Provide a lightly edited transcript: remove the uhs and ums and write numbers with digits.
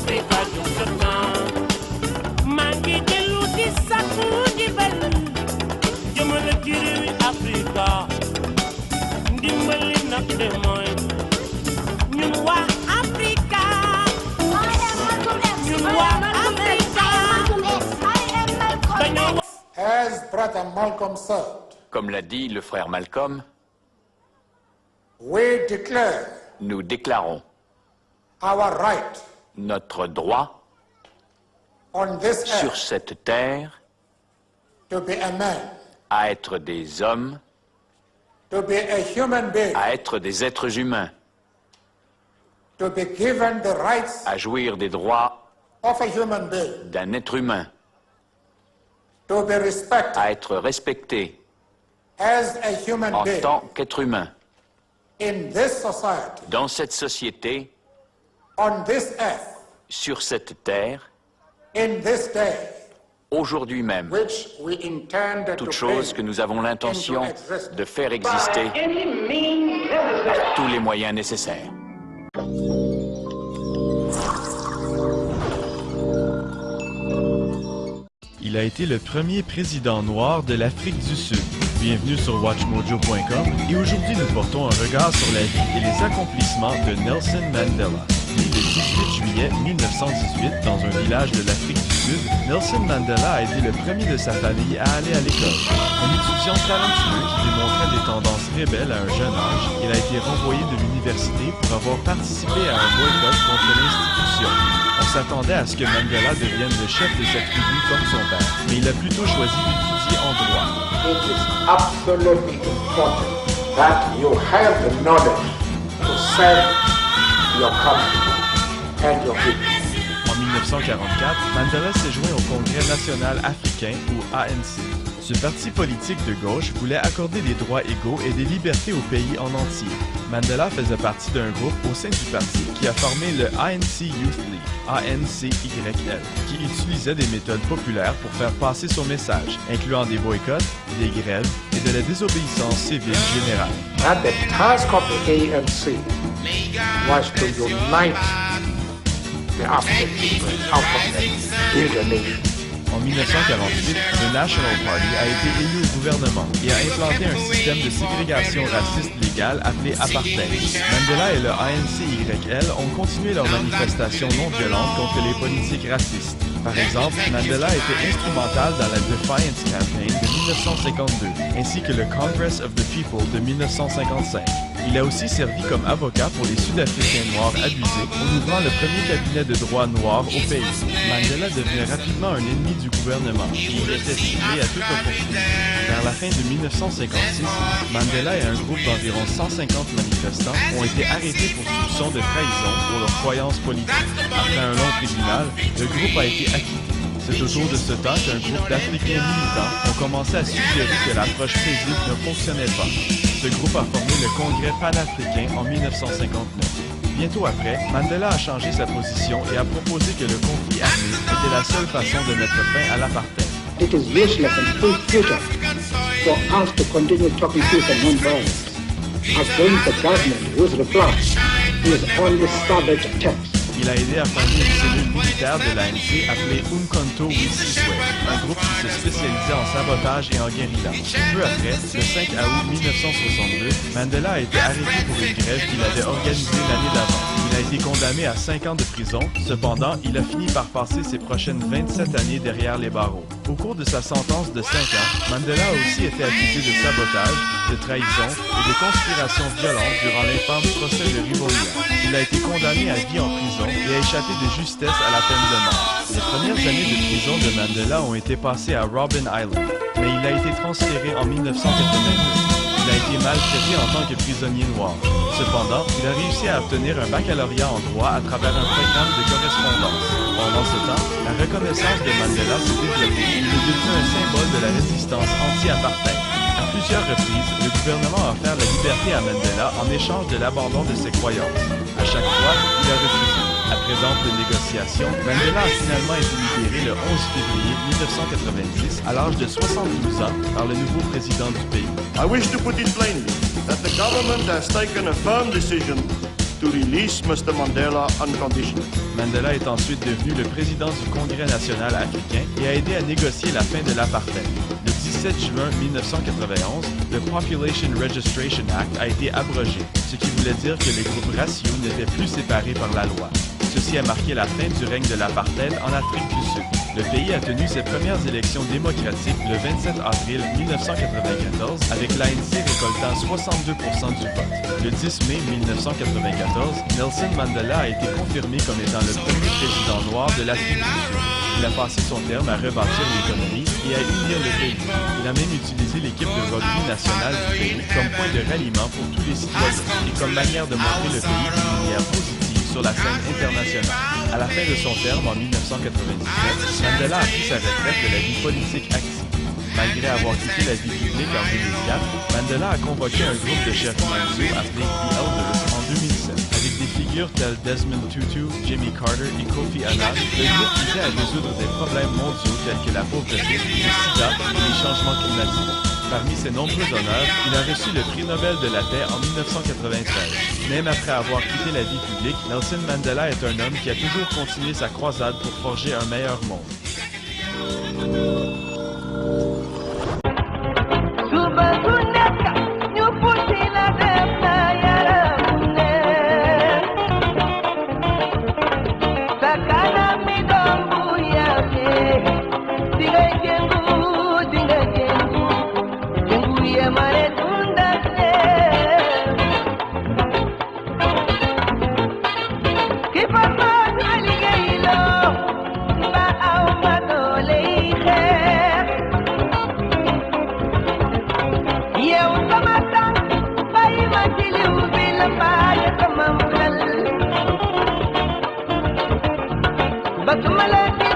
Africa justement. Mangi delu di sakku di bel. Jëmale ci réewi Africa. Ndimbali nak de mooy. Ñun waa Africa. Ñun waa Africa. As Brother Malcolm said, Comme l'a dit le frère Malcolm, we declare nous déclarons our right notre droit on this sur earth cette terre to be a man, à être des hommes, to be a human being, à être des êtres humains, to be given the rights à jouir des droits of a human being, d'un être humain, to be respected à être respecté as a human en being tant qu'être humain in this society, dans cette société, on this earth, sur cette terre, in this day, aujourd'hui même, which we intend to toute chose que bring nous avons l'intention into existence. de faire exister par tous les moyens nécessaires. Il a été le premier président noir de l'Afrique du Sud. Bienvenue sur WatchMojo.com et aujourd'hui nous portons un regard sur la vie et les accomplissements de Nelson Mandela. Né le 18 juillet 1918 dans un village de l'Afrique du Sud, Nelson Mandela a été le premier de sa famille à aller à l'école. Un étudiant talentueux qui démontrait des tendances rebelles à un jeune âge, il a été renvoyé de l'université pour avoir participé à un boycott contre l'institution. On s'attendait à ce que Mandela devienne le chef de cette tribu comme son père, mais il a plutôt choisi d'étudier en droit. It is absolutely important that you have the knowledge to serve your country and your people. En 1944, Mandela s'est joint au Congrès national africain, ou ANC. Ce parti politique de gauche voulait accorder des droits égaux et des libertés au pays en entier. Mandela faisait partie d'un groupe au sein du parti qui a formé le ANC Youth League, ANCYL, qui utilisait des méthodes populaires pour faire passer son message, incluant des boycotts, des grèves et de la désobéissance civile générale. And the task of the ANC was to unite the African people out of them, build a nation. En 1948, le National Party a été élu au gouvernement et a implanté un système de ségrégation raciste légale appelé apartheid. Mandela et le ANCYL ont continué leurs manifestations non violentes contre les politiques racistes. Par exemple, Mandela était instrumental dans la Defiance Campaign de 1952, ainsi que le Congress of the People de 1955. Il a aussi servi comme avocat pour les Sud-Africains noirs abusés en ouvrant le premier cabinet de droit noir au pays. Mandela devient rapidement un ennemi du gouvernement et il était ciblé à toute opportunité. Vers la fin de 1956, Mandela et un groupe d'environ 150 manifestants ont été arrêtés pour soupçon de trahison pour leurs croyances politiques. Après un long tribunal, le groupe a été acquitté. C'est autour de ce temps qu'un groupe d'Africains militants ont commencé à suggérer que l'approche paisible ne fonctionnait pas. Ce groupe a formé le Congrès panafricain en 1959. Bientôt après, Mandela a changé sa position et a proposé que le conflit armé était la seule façon de mettre fin à l'apartheid. It is useless and futile for us to continue talking peace and non-violence against the government whose reply is only savage attacks. Il a aidé à fonder une cellule militaire de l'ANC appelée Umkhonto we Sizwe, un groupe qui se spécialisait en sabotage et en guérilla. Peu après, le 5 août 1962, Mandela a été arrêté pour une grève qu'il avait organisée l'année d'avant. Il a été condamné à 5 ans de prison. Cependant, il a fini par passer ses prochaines 27 années derrière les barreaux. Au cours de sa sentence de 5 ans, Mandela a aussi été accusé de sabotage, de trahison et de conspiration violente durant l'infâme procès de Rivonia. Il a été condamné à vie en prison et a échappé de justesse à la peine de mort. Les premières années de prison de Mandela ont été passées à Robben Island, mais il a été transféré en 1982. Il a été maltraité en tant que prisonnier noir. Cependant, il a réussi à obtenir un baccalauréat en droit à travers un programme de correspondance. Pendant ce temps, la reconnaissance de Mandela s'est développée et il est devenu un symbole de la résistance anti-apartheid. À plusieurs reprises, le gouvernement a offert la liberté à Mandela en échange de l'abandon de ses croyances. À chaque fois, il a refusé. Après d'amples négociations, Mandela a finalement été libéré le 11 février 1990 à l'âge de 72 ans par le nouveau président du pays. I wish to put it plainly that the government has taken a firm decision to release Mr. Mandela unconditionally. Mandela est ensuite devenu le président du Congrès national africain et a aidé à négocier la fin de l'apartheid. Le 17 juin 1991, le Population Registration Act a été abrogé, ce qui voulait dire que les groupes raciaux n'étaient plus séparés par la loi. Ceci a marqué la fin du règne de l'apartheid en Afrique du Sud. Le pays a tenu ses premières élections démocratiques le 27 avril 1994 avec l'ANC récoltant 62% du vote. Le 10 mai 1994, Nelson Mandela a été confirmé comme étant le premier président noir de l'Afrique du Sud. Il a passé son terme à rebâtir l'économie et à unir le pays. Il a même utilisé l'équipe de rugby nationale du pays comme point de ralliement pour tous les citoyens et comme manière de montrer le pays d'une manière positive sur la scène internationale. À la fin de son terme, en 1999, Mandela a pris sa retraite de la vie politique active. Malgré avoir quitté la vie publique en 2004, Mandela a convoqué un groupe de chefs mondiaux appelé The Elders en 2007. Avec des figures telles Desmond Tutu, Jimmy Carter et Kofi Annan, le groupe visait à résoudre des problèmes mondiaux tels que la pauvreté, le sida et les changements climatiques. Parmi ses nombreux honneurs, il a reçu le prix Nobel de la paix en 1993. Même après avoir quitté la vie publique, Nelson Mandela est un homme qui a toujours continué sa croisade pour forger un meilleur monde. But